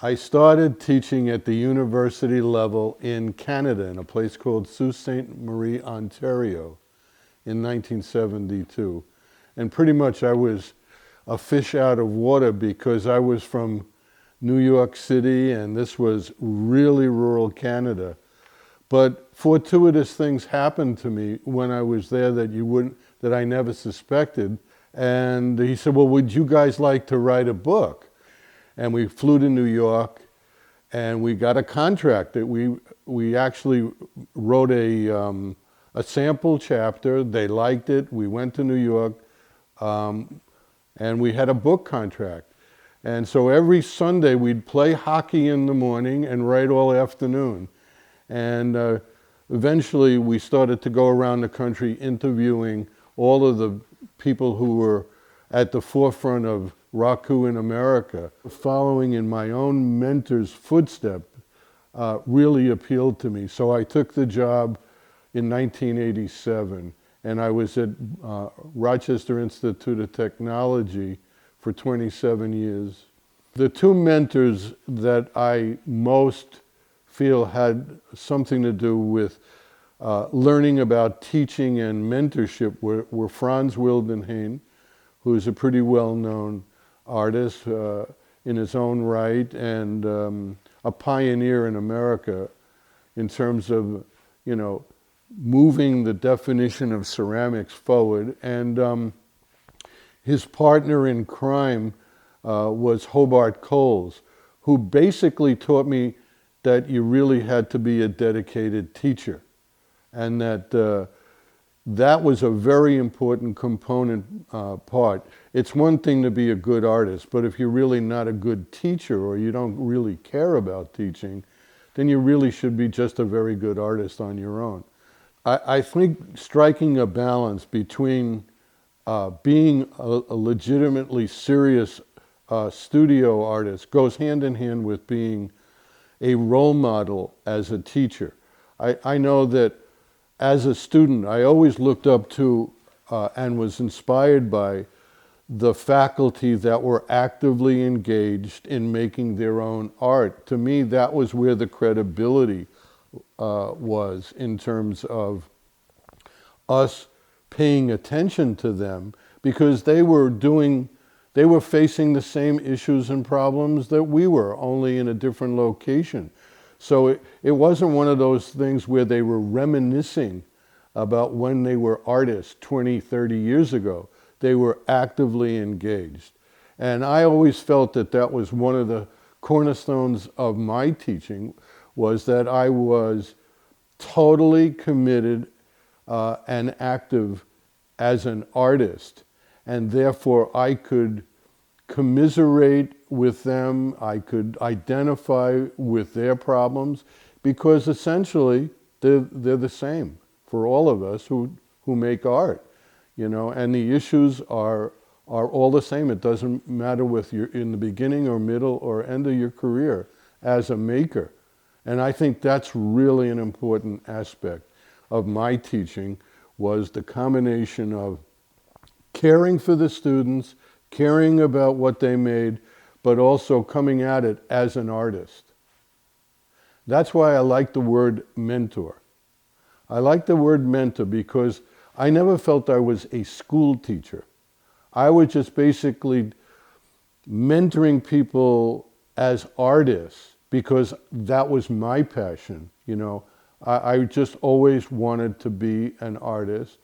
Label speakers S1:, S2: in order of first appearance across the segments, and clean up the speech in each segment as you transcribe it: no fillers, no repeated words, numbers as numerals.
S1: I started teaching at the university level in Canada in a place called Sault Ste. Marie, Ontario in 1972. And pretty much I was a fish out of water because I was from New York City and this was really rural Canada. But fortuitous things happened to me when I was there that I never suspected. And he said, well, would you guys like to write a book? And we flew to New York and we got a contract that we actually wrote a sample chapter. They liked it. We went to New York and we had a book contract. And so every Sunday we'd play hockey in the morning and write all afternoon. And eventually we started to go around the country interviewing all of the people who were at the forefront of RoCo in America. Following in my own mentor's footstep really appealed to me. So I took the job in 1987 and I was at Rochester Institute of Technology for 27 years. The two mentors that I most feel had something to do with learning about teaching and mentorship were Franz Wildenhain, who is a pretty well-known artist in his own right and a pioneer in America in terms of, moving the definition of ceramics forward. And his partner in crime was Hobart Coles, who basically taught me that you really had to be a dedicated teacher and that that was a very important component part. It's one thing to be a good artist, but if you're really not a good teacher or you don't really care about teaching, then you really should be just a very good artist on your own. I think striking a balance between being a legitimately serious studio artist goes hand in hand with being a role model as a teacher. I know that as a student, I always looked up to and was inspired by the faculty that were actively engaged in making their own art. To me, that was where the credibility was in terms of us paying attention to them, because they were facing the same issues and problems that we were, only in a different location. So it wasn't one of those things where they were reminiscing about when they were artists 20, 30 years ago. They were actively engaged. And I always felt that that was one of the cornerstones of my teaching, was that I was totally committed and active as an artist. And therefore I could commiserate with them, I could identify with their problems, because essentially they're the same for all of us who make art, and the issues are all the same. It doesn't matter whether you're in the beginning or middle or end of your career as a maker. And I think that's really an important aspect of my teaching, was the combination of caring for the students, caring about what they made, but also coming at it as an artist. That's why I like the word mentor. I like the word mentor because I never felt I was a school teacher. I was just basically mentoring people as artists because that was my passion. I just always wanted to be an artist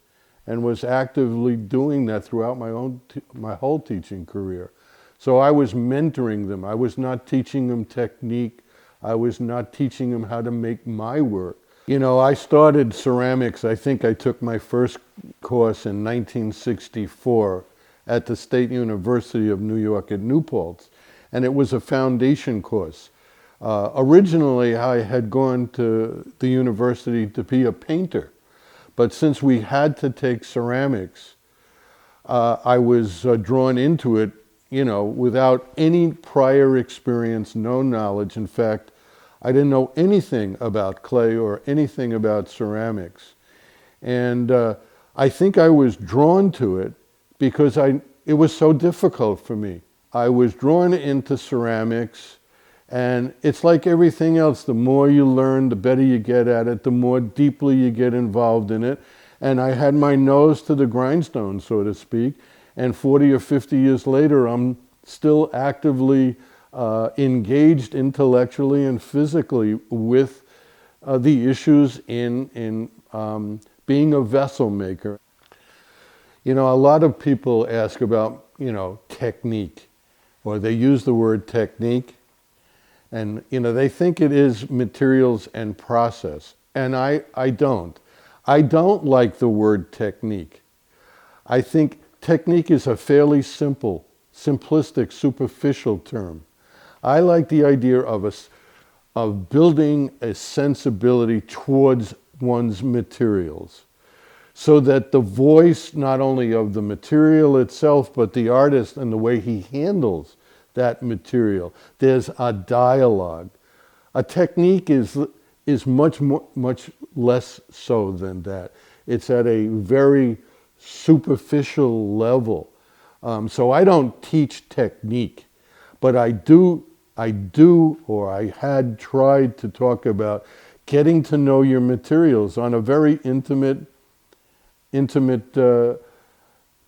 S1: and was actively doing that throughout my whole teaching career. So I was mentoring them. I was not teaching them technique. I was not teaching them how to make my work. I started ceramics, I think I took my first course in 1964 at the State University of New York at New Paltz, and it was a foundation course. Originally, I had gone to the university to be a painter, but since we had to take ceramics, I was drawn into it, without any prior experience, no knowledge. In fact, I didn't know anything about clay or anything about ceramics. And I think I was drawn to it because it was so difficult for me. I was drawn into ceramics And it's like everything else. The more you learn, the better you get at it, the more deeply you get involved in it. And I had my nose to the grindstone, so to speak. And 40 or 50 years later, I'm still actively engaged intellectually and physically with the issues in being a vessel maker. You know, a lot of people ask about, technique, or they use the word technique. And, they think it is materials and process. And I don't. I don't like the word technique. I think technique is a fairly simple, simplistic, superficial term. I like the idea of building a sensibility towards one's materials, so that the voice, not only of the material itself, but the artist and the way he handles that material, there's a dialogue. A technique is much less so than that. It's at a very superficial level. So I don't teach technique, but I had tried to talk about getting to know your materials on a very intimate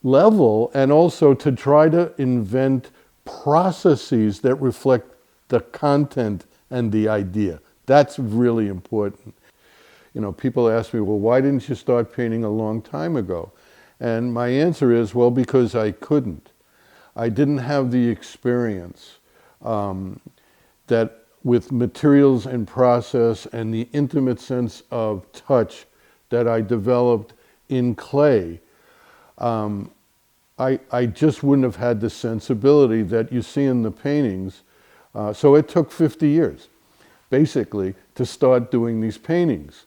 S1: level, and also to try to invent processes that reflect the content and the idea. That's really important. People ask me, well, why didn't you start painting a long time ago? And my answer is, well, because I couldn't. I didn't have the experience that with materials and process and the intimate sense of touch that I developed in clay. I just wouldn't have had the sensibility that you see in the paintings. So it took 50 years, basically, to start doing these paintings.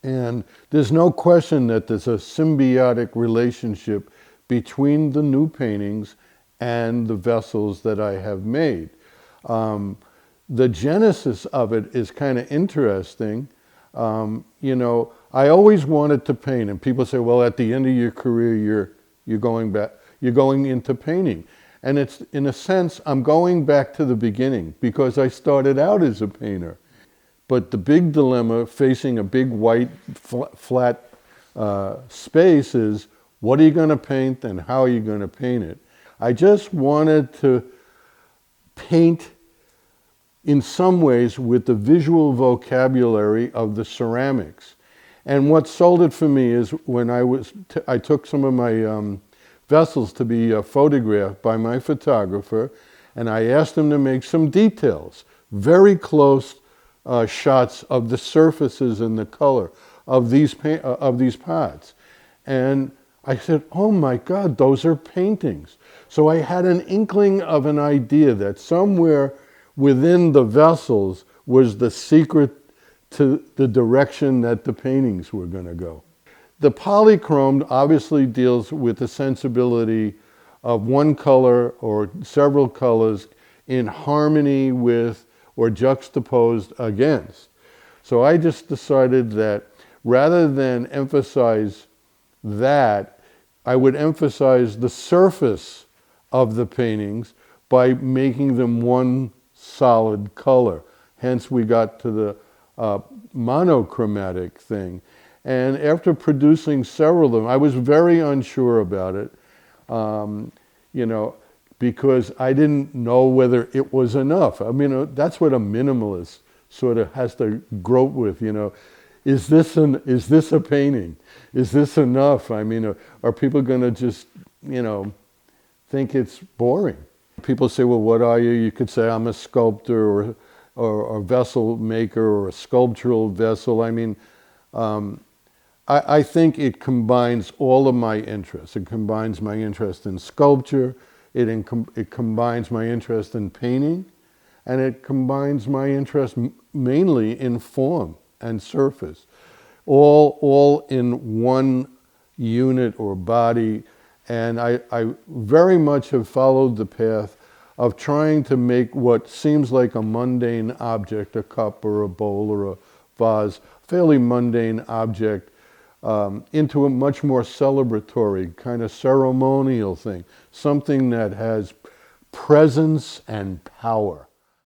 S1: And there's no question that there's a symbiotic relationship between the new paintings and the vessels that I have made. The genesis of it is kind of interesting. I always wanted to paint, and people say, well, at the end of your career, you're going into painting. And it's, in a sense, I'm going back to the beginning, because I started out as a painter. But the big dilemma facing a big white flat space is, what are you going to paint and how are you going to paint it? I just wanted to paint in some ways with the visual vocabulary of the ceramics. And what sold it for me is when I took some of my vessels to be photographed by my photographer, and I asked him to make some details, very close shots of the surfaces and the color of these pots. And I said, oh my God, those are paintings. So I had an inkling of an idea that somewhere within the vessels was the secret to the direction that the paintings were going to go. The polychrome obviously deals with the sensibility of one color or several colors in harmony with or juxtaposed against. So I just decided that rather than emphasize that, I would emphasize the surface of the paintings by making them one solid color. Hence we got to the monochromatic thing. And after producing several of them, I was very unsure about it, because I didn't know whether it was enough. I mean, that's what a minimalist sort of has to grope with, Is this a painting? Is this enough? I mean, are people going to just, think it's boring? People say, well, what are you? You could say, I'm a sculptor or a vessel maker or a sculptural vessel. I mean, I think it combines all of my interests. It combines my interest in sculpture, it combines my interest in painting, and it combines my interest mainly in form and surface, all in one unit or body. And I very much have followed the path of trying to make what seems like a mundane object, a cup or a bowl or a vase, fairly mundane object, into a much more celebratory, kind of ceremonial thing, something that has presence and power.